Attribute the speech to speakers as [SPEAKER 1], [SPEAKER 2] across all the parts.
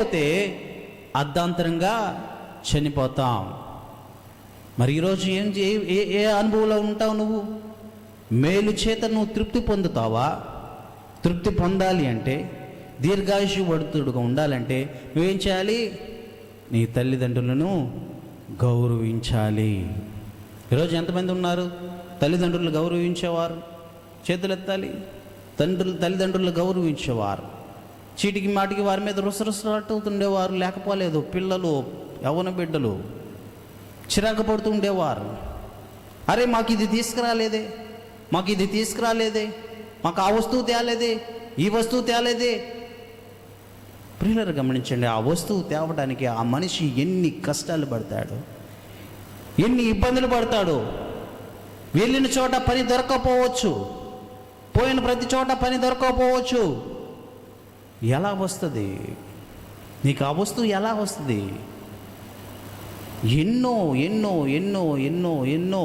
[SPEAKER 1] పోతే అర్ధాంతరంగా చనిపోతాం. మరి ఈరోజు ఏ అనుభవంలో ఉంటావు? నువ్వు మేలు చేత నువ్వు తృప్తి పొందుతావా? తృప్తి పొందాలి అంటే, దీర్ఘాయుష్యవర్తుడుగా ఉండాలంటే నువ్వేం చేయాలి? నీ తల్లిదండ్రులను గౌరవించాలి. ఈరోజు ఎంతమంది ఉన్నారు తల్లిదండ్రులు గౌరవించేవారు? చేతులెత్తాలి. తల్లిదండ్రులు గౌరవించేవారు. చీటికి మాటికి వారి మీద రుసరుసలాడుతుండేవారు లేకపోలేదు. పిల్లలు, యవ్వన బిడ్డలు చిరాకు పడుతూ ఉండేవారు. అరే మాకు ఇది తీసుకురాలేదే, మాకు ఇది తీసుకురాలేదే, మాకు ఆ వస్తువు తేలేదే, ఈ వస్తువు తేలేదే. ప్రియులారా గమనించండి, ఆ వస్తువు తేవడానికి ఆ మనిషి ఎన్ని కష్టాలు పడతాడు, ఎన్ని ఇబ్బందులు పడతాడు. వెళ్ళిన చోట పని దొరకకపోవచ్చు, పోయిన ప్రతి చోట పని దొరకకపోవచ్చు. ఎలా వస్తుంది నీకు ఆ వస్తువు? ఎలా వస్తుంది? ఎన్నో ఎన్నో ఎన్నో ఎన్నో ఎన్నో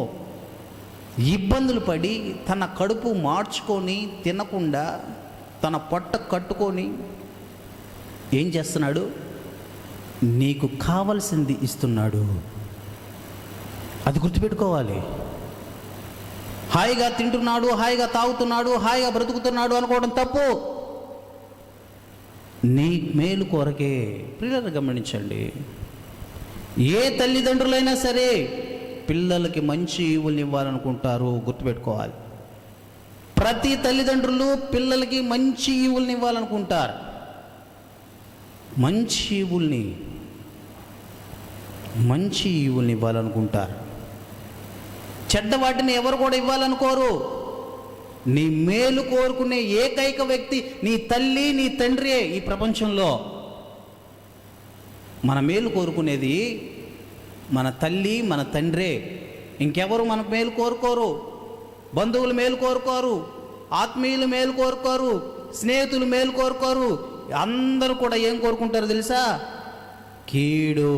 [SPEAKER 1] ఇబ్బందులు పడి తన కడుపు మార్చుకొని తినకుండా తన పొట్ట కట్టుకొని ఏం చేస్తున్నాడు? నీకు కావలసింది ఇస్తున్నాడు. అది గుర్తుపెట్టుకోవాలి. హాయిగా తింటున్నాడు, హాయిగా తాగుతున్నాడు, హాయిగా బ్రతుకుతున్నాడు అనుకోవడం తప్పు. నీ మేలు కొరకే. పిల్లలు గమనించండి, ఏ తల్లిదండ్రులైనా సరే పిల్లలకి మంచి ఈవుల్ని ఇవ్వాలనుకుంటారు. గుర్తుపెట్టుకోవాలి, ప్రతి తల్లిదండ్రులు పిల్లలకి మంచి ఈవుల్ని ఇవ్వాలనుకుంటారు. మంచి ఈవుల్ని ఇవ్వాలనుకుంటారు. చెడ్డ వాటిని ఎవరు కూడా ఇవ్వాలనుకోరు. నీ మేలు కోరుకునే ఏకైక వ్యక్తి నీ తల్లి, నీ తండ్రియే ఈ ప్రపంచంలో. మన మేలు కోరుకునేది మన తల్లి, మన తండ్రే. ఇంకెవరు మన మేలు కోరుకోరు. బంధువులు మేలు కోరుకోరు, ఆత్మీయులు మేలు కోరుకోరు, స్నేహితులు మేలు కోరుకోరు. అందరూ కూడా ఏం కోరుకుంటారు తెలుసా? కీడు.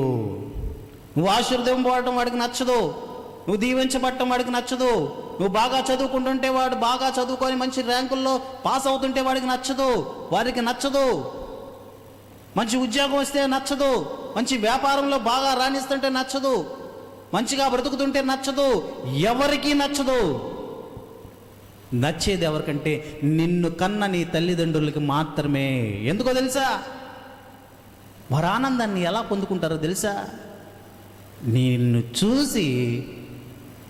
[SPEAKER 1] నువ్వు ఆశీర్వదింపబడటం వాడికి నచ్చదు, నువ్వు దీవించబడటం వాడికి నచ్చదు, నువ్వు బాగా చదువుకుంటుంటే వాడు బాగా చదువుకొని మంచి ర్యాంకుల్లో పాస్ అవుతుంటే వాడికి నచ్చదు. మంచి ఉద్యోగం వస్తే నచ్చదు, మంచి వ్యాపారంలో బాగా రాణిస్తుంటే నచ్చదు, మంచిగా బ్రతుకుతుంటే నచ్చదు. ఎవరికీ నచ్చదు. నచ్చేది ఎవరికంటే నిన్ను కన్న నీ తల్లిదండ్రులకి మాత్రమే. ఎందుకో తెలుసా? వారి ఆనందాన్ని ఎలా పొందుకుంటారో తెలుసా? నిన్ను చూసి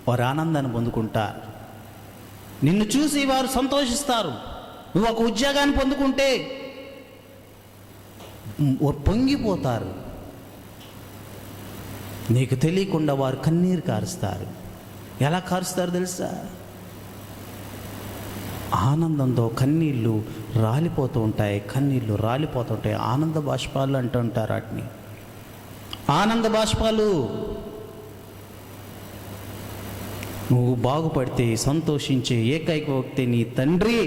[SPEAKER 1] వారు ఆనందాన్ని పొందుకుంటారు. నిన్ను చూసి వారు సంతోషిస్తారు. నువ్వు ఒక ఉద్యోగాన్ని పొందుకుంటే పొంగిపోతారు. నీకు తెలియకుండా వారు కన్నీరు కారుస్తారు. ఎలా కారుస్తారు తెలుసా? ఆనందంతో కన్నీళ్ళు రాలిపోతూ ఉంటాయి. ఆనంద బాష్పాలు అంటుంటారు వాటిని. ఆనంద బాష్పాలు. నువ్వు బాగుపడితే సంతోషించే ఏకైక వ్యక్తి నీ తండ్రి,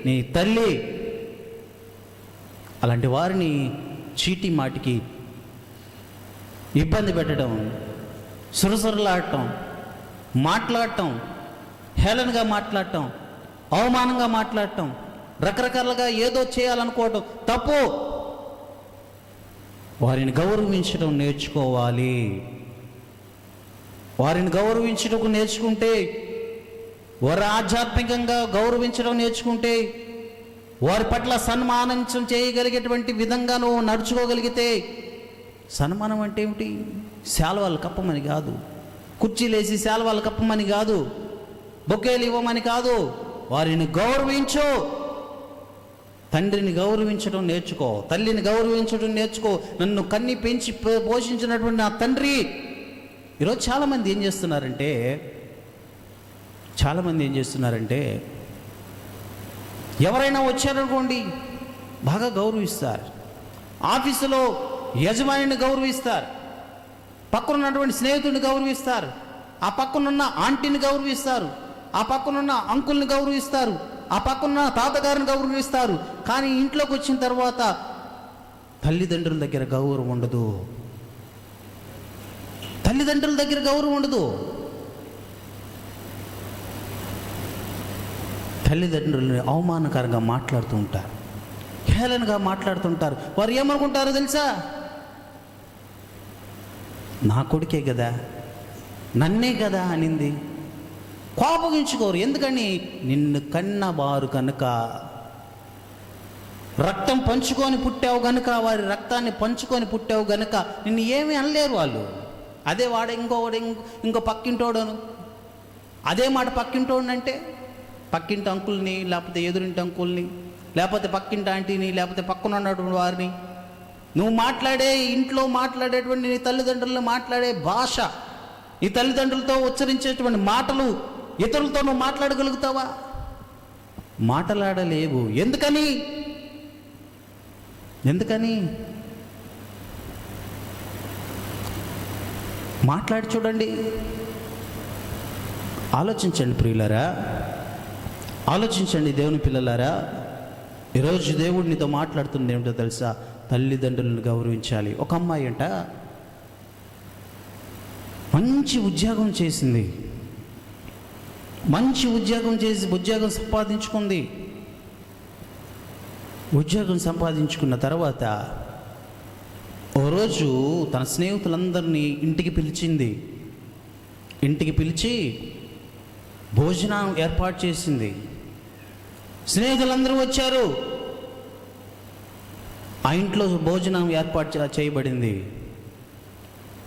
[SPEAKER 1] నీ తల్లి. అలాంటి వారిని చీటి మాటికి ఇబ్బంది పెట్టడం, సురసురలాడటం, మాట్లాడటం, హేళనగా మాట్లాడటం, అవమానంగా మాట్లాడటం, రకరకాలుగా ఏదో చేయాలనుకోవటం తప్పు. వారిని గౌరవించడం నేర్చుకోవాలి. వారిని గౌరవించడం నేర్చుకుంటే, వారు ఆధ్యాత్మికంగా గౌరవించడం నేర్చుకుంటే, వారి పట్ల సన్మానం చేయగలిగేటువంటి విధంగా నువ్వు నడుచుకోగలిగితే. సన్మానం అంటే ఏమిటి? శాలువాలు కప్పమని కాదు, కుర్చీలేసి శాలువాలు కప్పమని కాదు, బొకేలు ఇవ్వమని కాదు. వారిని గౌరవించు. తండ్రిని గౌరవించడం నేర్చుకో, తల్లిని గౌరవించడం నేర్చుకో. నన్ను కన్ని పెంచి పోషించినటువంటి నా తండ్రి. ఈరోజు చాలామంది ఏం చేస్తున్నారంటే ఎవరైనా వచ్చారనుకోండి బాగా గౌరవిస్తారు. ఆఫీసులో యజమానిని గౌరవిస్తారు, పక్కనున్నటువంటి స్నేహితుడిని గౌరవిస్తారు, ఆ పక్కనున్న ఆంటీని గౌరవిస్తారు, ఆ పక్కనున్న అంకుల్ని గౌరవిస్తారు, ఆ పక్కనున్న తాతగారిని గౌరవిస్తారు. కానీ ఇంట్లోకి వచ్చిన తర్వాత తల్లిదండ్రుల దగ్గర గౌరవం ఉండదు. తల్లిదండ్రులని అవమానకరంగా మాట్లాడుతూ ఉంటారు. హేళనగా మాట్లాడుతుంటారు. వారు ఏమనుకుంటారో తెలుసా? నా కొడుకే కదా, నన్నే కదా అనింది. కోపగించుకోరు. ఎందుకని? నిన్ను కన్నవారు కనుక, రక్తం పంచుకొని పుట్టావు గనుక, వారి రక్తాన్ని పంచుకొని పుట్టావు గనుక నిన్ను ఏమీ అనలేరు వాళ్ళు. అదే వాడు ఇంకో పక్కింటోడను, అదే మాట పక్కింటోడు అంటే, పక్కింటి అంకుల్ని, లేకపోతే ఎదురింటి అంకుల్ని, లేకపోతే పక్కింటి ఆంటీని, లేకపోతే పక్కన ఉన్నటువంటి వారిని, నువ్వు మాట్లాడే ఇంట్లో మాట్లాడేటువంటి నీ తల్లిదండ్రులు మాట్లాడే భాష, నీ తల్లిదండ్రులతో ఉచ్చరించేటువంటి మాటలు ఇతరులతో నువ్వు మాట్లాడగలుగుతావా? మాట్లాడలేవు. ఎందుకని? మాట్లాడి చూడండి. ఆలోచించండి ప్రియులారా, ఆలోచించండి దేవుని పిల్లలారా. ఈరోజు దేవుడు నీతో మాట్లాడుతుంది ఏమిటో తెలుసా? తల్లిదండ్రులను గౌరవించాలి. ఒక అమ్మాయి అంట మంచి ఉద్యోగం చేసింది, మంచి ఉద్యోగం చేసి ఉద్యోగం సంపాదించుకుంది. ఉద్యోగం సంపాదించుకున్న తర్వాత ఓ రోజు తన స్నేహితులందరినీ ఇంటికి పిలిచింది. ఇంటికి పిలిచి భోజనం ఏర్పాటు చేసింది. స్నేహితులందరూ వచ్చారు. ఆ ఇంట్లో భోజనం ఏర్పాటు చేయబడింది.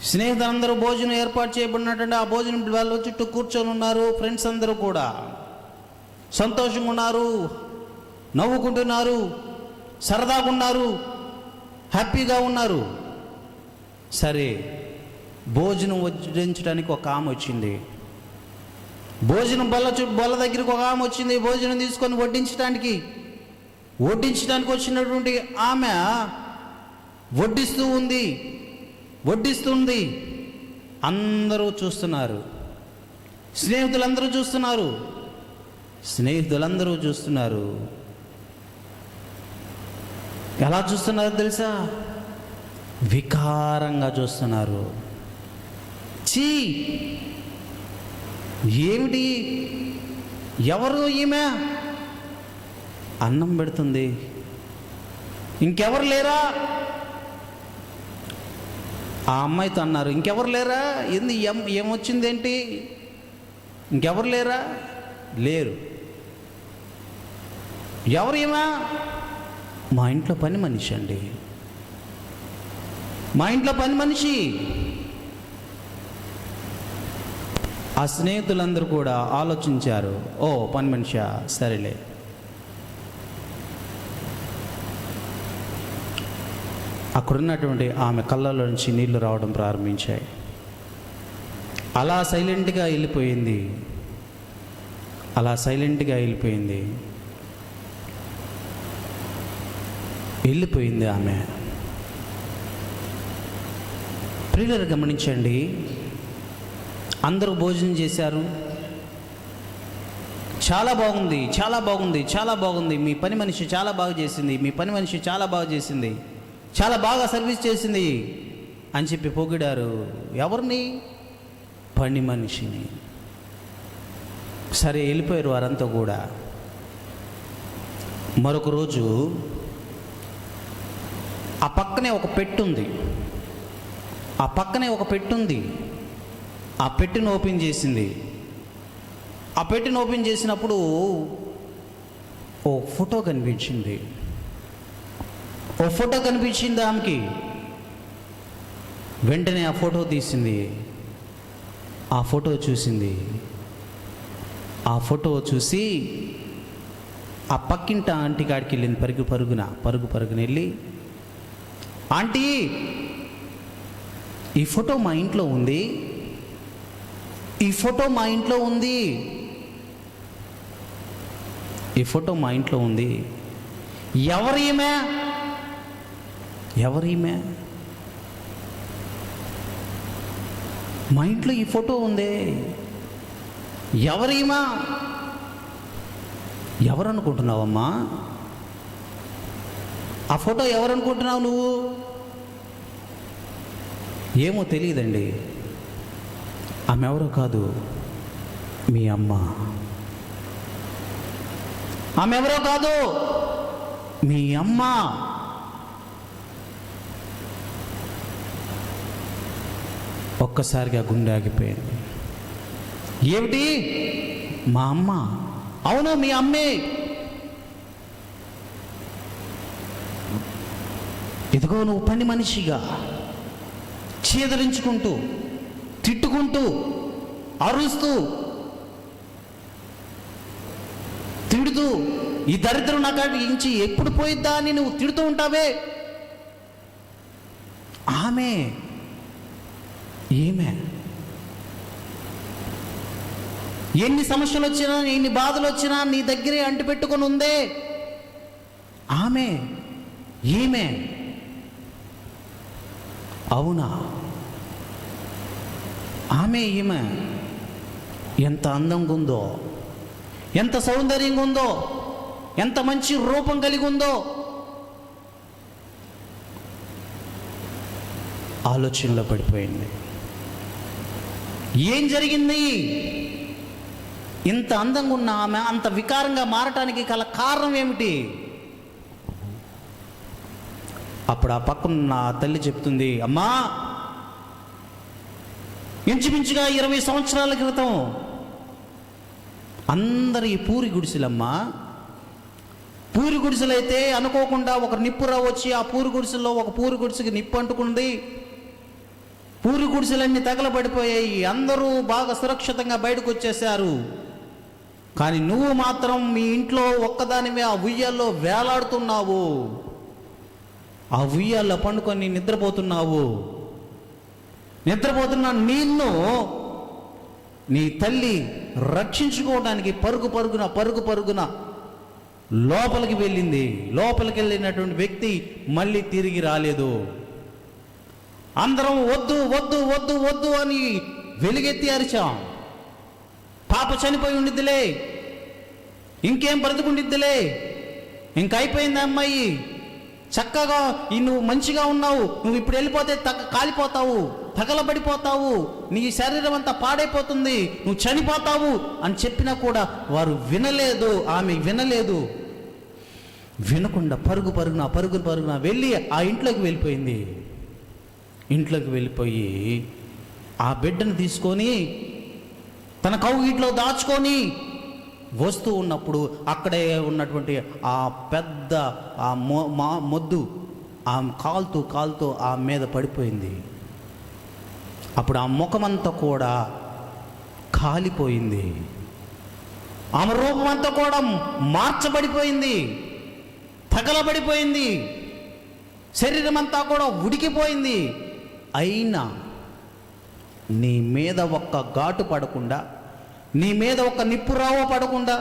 [SPEAKER 1] స్నేహితులందరూ భోజనం ఏర్పాటు చేయబడినట్టు ఆ భోజనం వాళ్ళ చుట్టూ కూర్చొని ఉన్నారు. ఫ్రెండ్స్ అందరూ కూడా సంతోషంగా ఉన్నారు, నవ్వుకుంటున్నారు, సరదాగా ఉన్నారు, హ్యాపీగా ఉన్నారు. సరే, భోజనం వడ్డించడానికి ఒక ఆమె వచ్చింది. భోజనం బల్ల దగ్గరికి ఒక ఆమె వచ్చింది. భోజనం తీసుకొని వడ్డించడానికి వచ్చినటువంటి ఆమె వడ్డిస్తుంది. అందరూ చూస్తున్నారు, స్నేహితులందరూ చూస్తున్నారు. ఎలా చూస్తున్నారు తెలుసా? వికారంగా చూస్తున్నారు. చీ, ఏమిటి, ఎవరు ఈమె? అన్నం పెడుతుంది, ఇంకెవరు లేరా? ఆ అమ్మాయితో అన్నారు, ఇంకెవరు లేరా? ఏమొచ్చిందేంటి, ఇంకెవరు లేరా? లేరు. ఎవరు ఈమె? మా ఇంట్లో పని మనిషి అండి, మా ఇంట్లో పని మనిషి. ఆ స్నేహితులందరూ కూడా ఆలోచించారు, ఓ పని మనిషా, సరేలే. అక్కడున్నటువంటి ఆమె కళ్ళలో నుంచి నీళ్లు రావడం ప్రారంభించాయి. అలా సైలెంట్గా వెళ్ళిపోయింది. ఆమె. ప్రియులారా గమనించండి, అందరూ భోజనం చేశారు. చాలా బాగుంది, మీ పని మనిషి చాలా బాగా చేసింది, చాలా బాగా సర్వీస్ చేసింది అని చెప్పి పొగిడారు. ఎవరిని? పని మనిషిని. సరే, వెళ్ళిపోయారు వారంతా కూడా. మరొక రోజు ఆ పక్కనే ఒక పెట్టు ఉంది. ఆ పెట్టెను ఓపెన్ చేసింది. ఆ పెట్టెను ఓపెన్ చేసినప్పుడు ఓ ఫోటో కనిపించింది. ఆమెకి. వెంటనే ఆ ఫోటో తీసింది. ఆ ఫోటో చూసి ఆ పక్కింటి ఆంటీ కాడికి వెళ్ళింది. పరుగున వెళ్ళి, ఆంటీ, ఈ ఫోటో మా ఇంట్లో ఉంది. ఎవరీమే? మా ఇంట్లో ఈ ఫోటో ఉంది. ఎవరీమా? ఎవరనుకుంటున్నావమ్మా? ఆ ఫోటో ఎవరనుకుంటున్నావు నువ్వు? ఏమో తెలియదండి. ఆమె ఎవరో కాదు, మీ అమ్మ. ఆమె ఎవరో కాదు, మీ అమ్మ ఒక్కసారిగా గుండె ఆగిపోయింది. ఏమిటి? మా అమ్మ? అవును, మీ అమ్మే. ఇదిగో నువ్వు పని మనిషిగా చీదరించుకుంటూ, తిట్టుకుంటూ, అరుస్తూ, తిడుతూ, ఈ దరిద్రం నాకు ఇంచి ఎప్పుడు పోయిద్దా అని నువ్వు తిడుతూ ఉంటావే. ఆమె ఏమే ఎన్ని సమస్యలు వచ్చినా, ఎన్ని బాధలు వచ్చినా నీ దగ్గరే అంటి పెట్టుకొని ఉందే. ఆమె ఈమె. అవునా? ఆమె ఈమె ఎంత అందంగా ఉందో, ఎంత సౌందర్యంగా ఉందో, ఎంత మంచి రూపం కలిగి ఉందో. ఆలోచనలో పడిపోయింది. ఏం జరిగింది? ఇంత అందంగా ఉన్న ఆమె అంత వికారంగా మారటానికి గల కారణం ఏమిటి? అప్పుడు ఆ పక్కన తల్లి చెప్తుంది, అమ్మా, ఇంచుమించుగా 20 సంవత్సరాల క్రితం అందరి పూరి గుడిసెలమ్మా. పూరి గుడిసెలైతే అనుకోకుండా ఒక నిప్పుర వచ్చి ఆ పూరి గుడిసెల్లో ఒక పూరి గుడిసెకి నిప్పు అంటుకుంది. పూరి గుడిసెలన్నీ తగలబడిపోయాయి. అందరూ బాగా సురక్షితంగా బయటకు వచ్చేసారు. కానీ నువ్వు మాత్రం మీ ఇంట్లో ఒక్కదానివే ఆ ఉయ్యాల్లో వేలాడుతున్నావు. ఆ ఉయ్యాల్లో పండుకొని నిద్రపోతున్నావు. నిద్రపోతున్న నిన్ను నీ తల్లి రక్షించుకోవడానికి పరుగు పరుగున లోపలికి వెళ్ళింది. లోపలికి వెళ్ళినటువంటి వ్యక్తి మళ్ళీ తిరిగి రాలేదు. అందరం వద్దు వద్దు వద్దు వద్దు అని వెలుగెత్తి అరిచాం. పాప చనిపోయి ఉండిద్దిలే, ఇంకేం బ్రతుకుండిద్దిలే, ఇంకైపోయింది అమ్మాయి, చక్కగా నువ్వు మంచిగా ఉన్నావు, నువ్వు ఇప్పుడు వెళ్ళిపోతే కాలిపోతావు, తగలబడిపోతావు, నీ శరీరం అంతా పాడైపోతుంది, నువ్వు చనిపోతావు అని చెప్పినా కూడా వారు వినలేదు. ఆమె వినలేదు. వినకుండా పరుగున వెళ్ళి ఆ ఇంట్లోకి వెళ్ళిపోయింది. ఇంట్లోకి వెళ్ళిపోయి ఆ బిడ్డను తీసుకొని తన కౌగిట్లో దాచుకొని వస్తూ ఉన్నప్పుడు అక్కడే ఉన్నటువంటి ఆ పెద్ద ఆ మొద్దు ఆ కాలుతూ ఆ మీద పడిపోయింది. అప్పుడు ఆ ముఖమంతా కూడా కాలిపోయింది. ఆమె రూపమంతా కూడా మార్చబడిపోయింది, తగలబడిపోయింది, శరీరం అంతా కూడా ఉడికిపోయింది. అయినా నీ మీద ఒక్క ఘాటు పడకుండా, నీ మీద ఒక నిప్పురావ పడకుండా,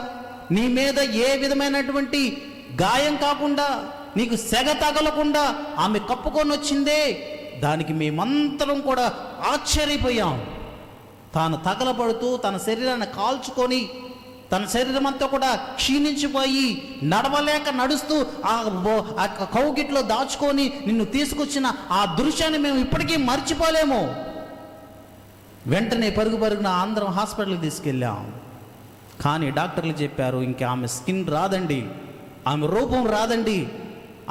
[SPEAKER 1] నీ మీద ఏ విధమైనటువంటి గాయం కాకుండా, నీకు సెగ తగలకుండా ఆమె కప్పుకొని వచ్చిందే. దానికి మేమంతరం కూడా ఆశ్చర్యపోయాం. తాను తగలబడుతూ తన శరీరాన్ని కాల్చుకొని తన శరీరం అంతా కూడా క్షీణించిపోయి నడవలేక నడుస్తూ ఆ కౌగిట్లో దాచుకొని నిన్ను తీసుకొచ్చిన ఆ దృశ్యాన్ని మేము ఇప్పటికీ మర్చిపోలేము. వెంటనే పరుగున ఆంధ్రం హాస్పిటల్కి తీసుకెళ్ళాం. కానీ డాక్టర్లు చెప్పారు, ఇంకా ఆమె స్కిన్ రాదండి, ఆమె రూపం రాదండి,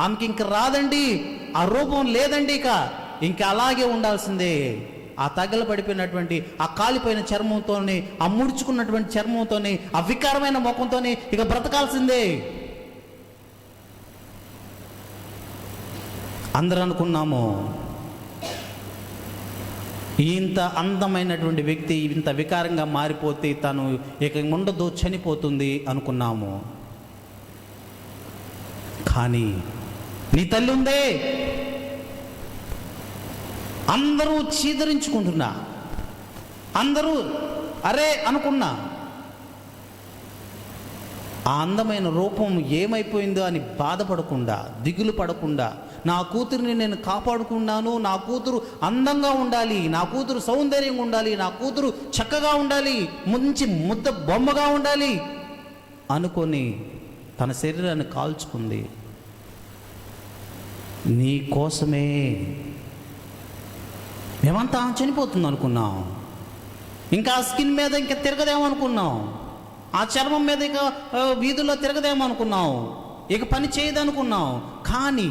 [SPEAKER 1] ఆమెకి ఇంక రాదండి, ఆ రూపం లేదండి, ఇంకా అలాగే ఉండాల్సిందే. ఆ తగలబడిపోయినటువంటి ఆ కాలిపోయిన చర్మంతోనే, ఆ ముడుచుకున్నటువంటి చర్మంతోనే, ఆ వికారమైన ముఖంతోనే ఇక బ్రతకాల్సిందే. అందరూ అనుకున్నాము, ఇంత అందమైనటువంటి వ్యక్తి ఇంత వికారంగా మారిపోతే తను ఇక ఉండదు, చనిపోతుంది అనుకున్నాము. కానీ నీ తల్లి ఉందే. అందరూ చీదరించుకుంటున్నా, అందరూ అరే అనుకున్నా, ఆ అందమైన రూపం ఏమైపోయిందో అని బాధపడకుండా, దిగులు పడకుండా, నా కూతురిని నేను కాపాడుకున్నాను, నా కూతురు అందంగా ఉండాలి, నా కూతురు సౌందర్యంగా ఉండాలి, నా కూతురు చక్కగా ఉండాలి, మంచి ముద్ద బొమ్మగా ఉండాలి అనుకొని తన శరీరాన్ని కాల్చుకుంది. నీ కోసమే. మేమంతా చనిపోతుంది అనుకున్నాం, ఇంకా ఆ స్కిన్ మీద ఇంకా తిరగదేమో అనుకున్నాం, ఆ చర్మం మీద ఇక వీధుల్లో తిరగదేమో అనుకున్నాం. ఇక పని చేయదనుకున్నాం. కానీ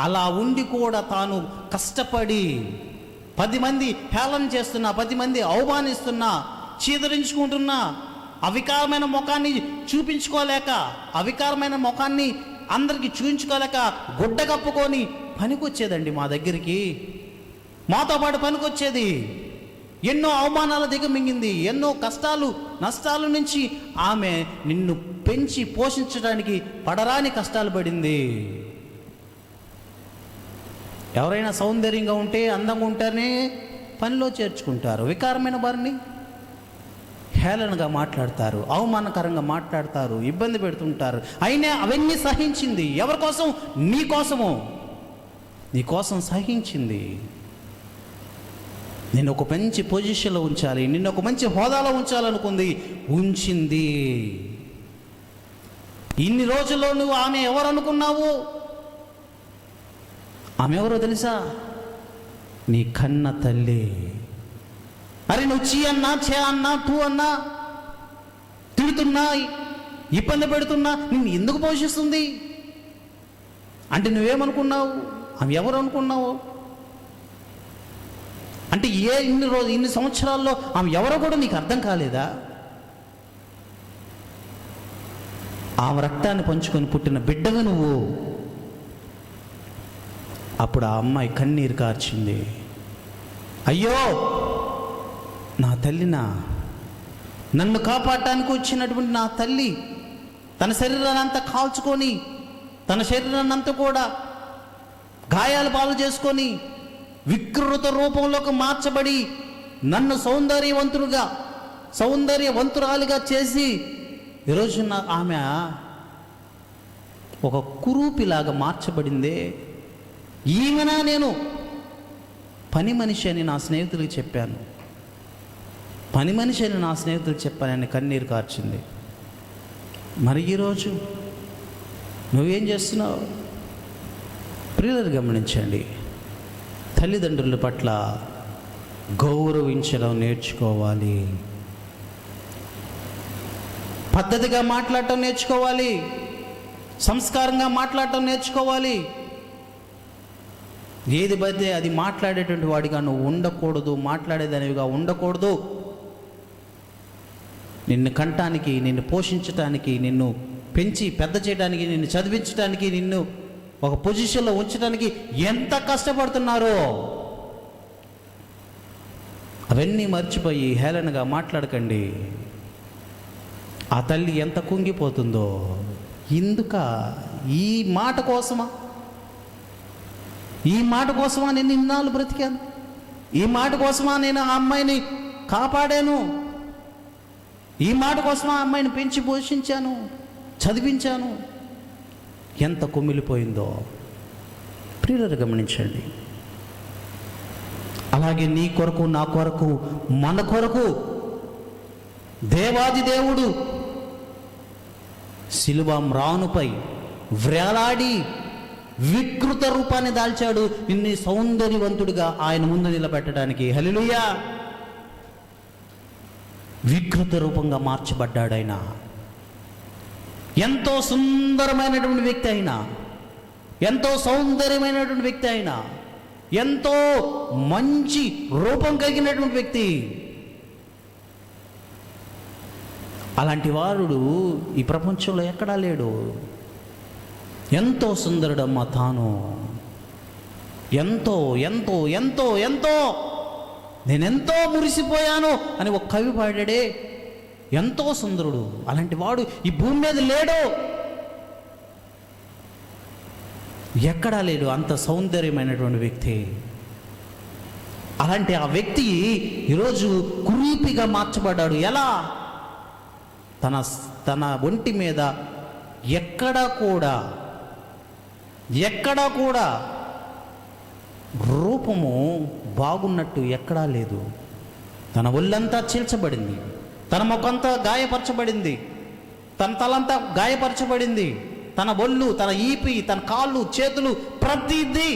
[SPEAKER 1] అలా ఉండి కూడా తాను కష్టపడి 10 మంది హేళన చేస్తున్నా, 10 మంది అవమానిస్తున్నా, చీదరించుకుంటున్నా, అవికారమైన ముఖాన్ని చూపించుకోలేక, అవికారమైన ముఖాన్ని అందరికీ చూపించుకోలేక గుడ్డ కప్పుకొని పనికొచ్చేదండి మా దగ్గరికి. మాతో పాటు పనికొచ్చేది. ఎన్నో అవమానాల దిగమింగింది, ఎన్నో కష్టాలు నష్టాల నుంచి ఆమె నిన్ను పెంచి పోషించడానికి పడరాని కష్టాలు పడింది. ఎవరైనా సౌందర్యంగా ఉంటే, అందంగా ఉంటేనే పనిలో చేర్చుకుంటారు. వికారమైన వారిని హేళనగా మాట్లాడతారు, అవమానకరంగా మాట్లాడతారు, ఇబ్బంది పెడుతుంటారు. అయినా అవన్నీ సహించింది. ఎవరి కోసం? నీ కోసము. నీ కోసం సహించింది. నిన్ను ఒక మంచి పొజిషన్లో ఉంచాలి, నిన్ను ఒక మంచి హోదాలో ఉంచాలనుకుంది, ఉంచింది. ఇన్ని రోజుల్లో నువ్వు ఆమె ఎవరు అనుకున్నావు? ఆమె ఎవరో తెలుసా? నీ కన్న తల్లి. అరే నువ్వు చీ అన్నా, చే అన్నా, తూ అన్నా, తిడుతున్నా, ఇబ్బంది పెడుతున్నా నిన్ను ఎందుకు పోషిస్తుంది అంటే నువ్వేమనుకున్నావు? ఆమె ఎవరు అనుకున్నావు? అంటే ఇన్ని సంవత్సరాల్లో ఆమె ఎవరో కూడా నీకు అర్థం కాలేదా? ఆమె రక్తాన్ని పంచుకొని పుట్టిన బిడ్డగా నువ్వు. అప్పుడు ఆ అమ్మాయి కన్నీరు కార్చింది. అయ్యో నా తల్లినా, నన్ను కాపాడటానికి వచ్చినటువంటి నా తల్లి తన శరీరాన్ని అంతా కాల్చుకొని, తన శరీరాన్ని అంతా కూడా గాయాలు పాలు చేసుకొని వికృత రూపంలోకి మార్చబడి నన్ను సౌందర్యవంతురాలిగా చేసి ఈరోజు ఆమె ఒక కురూపిలాగా మార్చబడిందే. ఈమెనా నేను పని మనిషి అని నా స్నేహితులకు చెప్పాను, పని మనిషి అని నా స్నేహితులకు చెప్పానని కన్నీరు కార్చింది. మరి ఈరోజు నువ్వేం చేస్తున్నావు? ప్రియులు గమనించండి, తల్లిదండ్రుల పట్ల గౌరవించడం నేర్చుకోవాలి, పద్ధతిగా మాట్లాడటం నేర్చుకోవాలి, సంస్కారంగా మాట్లాడటం నేర్చుకోవాలి. ఏది పడితే అది మాట్లాడేటువంటి వాడిగా నువ్వు ఉండకూడదు, మాట్లాడేదానివిగా ఉండకూడదు. నిన్ను కంటానికి, నిన్ను పోషించటానికి, నిన్ను పెంచి పెద్ద చేయడానికి, నిన్ను చదివించడానికి, నిన్ను ఒక పొజిషన్లో ఉంచడానికి ఎంత కష్టపడుతున్నారో అవన్నీ మర్చిపోయి హేళనగా మాట్లాడకండి. ఆ తల్లి ఎంత కుంగిపోతుందో. ఇందుక ఈ మాట కోసమా? ఈ మాట కోసమా నేను ఇన్నాళ్ళు బ్రతికాను? ఈ మాట కోసమా నేను ఆ అమ్మాయిని కాపాడాను? ఈ మాట కోసమా ఆ అమ్మాయిని పెంచి పోషించాను, చదివించాను? ఎంత కుమిలిపోయిందో ప్రియులు గమనించండి. అలాగే నీ కొరకు, నా కొరకు, మన కొరకు దేవాది దేవుడు శిలువ మ్రానుపై వ్రేలాడి వికృత రూపాన్ని దాల్చాడు నిన్ను సౌందర్యవంతుడిగా ఆయన ముందు నిలబెట్టడానికి. హల్లెలూయా! వికృత రూపంగా మార్చబడ్డాడు ఆయన. ఎంతో సుందరమైనటువంటి వ్యక్తి అయినా, ఎంతో సౌందర్యమైనటువంటి వ్యక్తి అయినా, ఎంతో మంచి రూపం కలిగినటువంటి వ్యక్తి. అలాంటి వారుడు ఈ ప్రపంచంలో ఎక్కడా లేడు. ఎంతో సుందరుడమ్మ తాను. ఎంతో ఎంతో ఎంతో ఎంతో నేనెంతో మురిసిపోయాను అని ఒక కవి పాడాడే. ఎంతో సుందరుడు. అలాంటి వాడు ఈ భూమి మీద లేడు, ఎక్కడా లేడు. అంత సౌందర్యమైనటువంటి వ్యక్తి. అలాంటి ఆ వ్యక్తి ఈరోజు కురీపిగా మార్చబడ్డాడు. ఎలా? తన ఒంటి మీద ఎక్కడా కూడా రూపము బాగున్నట్టు ఎక్కడా లేదు. తన ఒళ్ళంతా చీల్చబడింది, తన ముఖంతా గాయపరచబడింది, తన తలంతా గాయపరచబడింది, తన ఒళ్ళు, తన ఈపి, తన కాళ్ళు, చేతులు ప్రతిదీ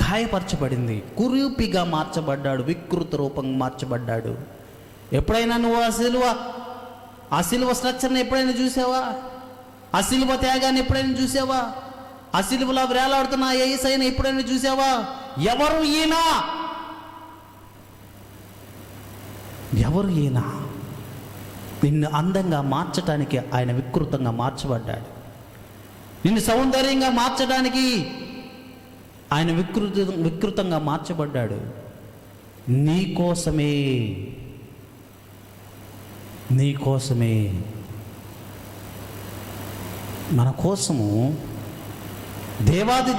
[SPEAKER 1] గాయపరచబడింది. కురూపిగా మార్చబడ్డాడు, వికృత రూపంగా మార్చబడ్డాడు. ఎప్పుడైనా నువ్వు ఆ సిలువ స్ట్రక్చర్ని ఎప్పుడైనా చూసావా? ఆ శిలువ త్యాగాన్ని ఎప్పుడైనా చూసావా? ఆ శిలువలో వేలాడుతున్న ఆ యేసయ్యను ఎప్పుడైనా చూసావా? ఎవరు ఈయన? ఎవరు ఈయన? నిన్ను అందంగా మార్చడానికి ఆయన వికృతంగా మార్చబడ్డాడు. నిన్ను సౌందర్యంగా మార్చడానికి ఆయన వికృతంగా మార్చబడ్డాడు. నీకోసమే మన కోసము దేవాది